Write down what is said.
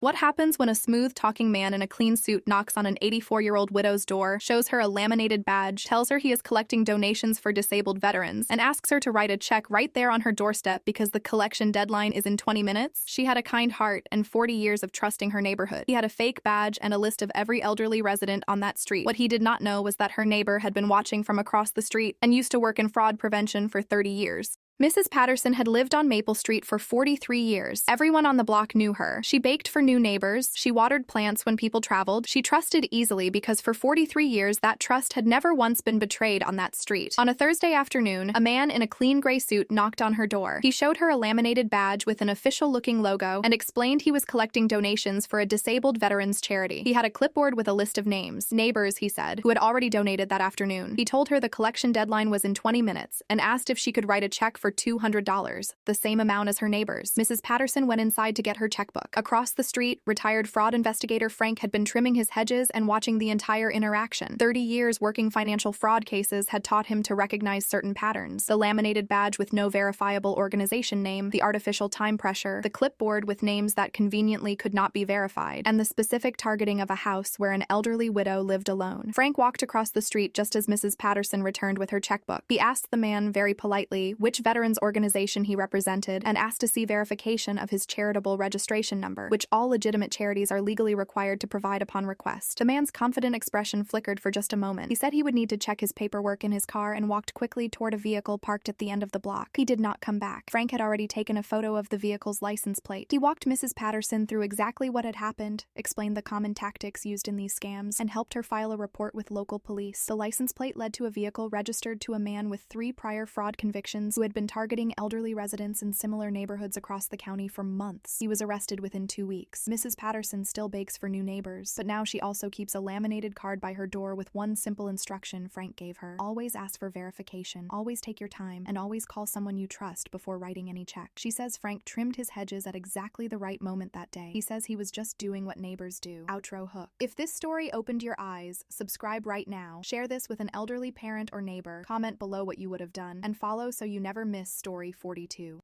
What happens when a smooth-talking man in a clean suit knocks on an 84-year-old widow's door, shows her a laminated badge, tells her he is collecting donations for disabled veterans, and asks her to write a check right there on her doorstep because the collection deadline is in 20 minutes? She had a kind heart and 40 years of trusting her neighborhood. He had a fake badge and a list of every elderly resident on that street. What he did not know was that her neighbor had been watching from across the street and used to work in fraud prevention for 30 years. Mrs. Patterson had lived on Maple Street for 43 years. Everyone on the block knew her. She baked for new neighbors. She watered plants when people traveled. She trusted easily because for 43 years that trust had never once been betrayed on that street. On a Thursday afternoon, a man in a clean gray suit knocked on her door. He showed her a laminated badge with an official-looking logo and explained he was collecting donations for a disabled veterans charity. He had a clipboard with a list of names, neighbors, he said, who had already donated that afternoon. He told her the collection deadline was in 20 minutes and asked if she could write a check for $200, the same amount as her neighbors. Mrs. Patterson went inside to get her checkbook. Across the street, retired fraud investigator Frank had been trimming his hedges and watching the entire interaction. 30 years working financial fraud cases had taught him to recognize certain patterns. The laminated badge with no verifiable organization name, the artificial time pressure, the clipboard with names that conveniently could not be verified, and the specific targeting of a house where an elderly widow lived alone. Frank walked across the street just as Mrs. Patterson returned with her checkbook. He asked the man very politely which veterans organization he represented and asked to see verification of his charitable registration number, which all legitimate charities are legally required to provide upon request. The man's confident expression flickered for just a moment. He said he would need to check his paperwork in his car and walked quickly toward a vehicle parked at the end of the block. He did not come back. Frank had already taken a photo of the vehicle's license plate. He walked Mrs. Patterson through exactly what had happened, explained the common tactics used in these scams, and helped her file a report with local police. The license plate led to a vehicle registered to a man with 3 prior fraud convictions who had been targeting elderly residents in similar neighborhoods across the county for months. He was arrested within 2 weeks. Mrs. Patterson still bakes for new neighbors, but now she also keeps a laminated card by her door with one simple instruction Frank gave her. Always ask for verification, always take your time, and always call someone you trust before writing any check. She says Frank trimmed his hedges at exactly the right moment that day. He says he was just doing what neighbors do. Outro hook. If this story opened your eyes, subscribe right now, share this with an elderly parent or neighbor, comment below what you would have done, and follow so you never miss story 42.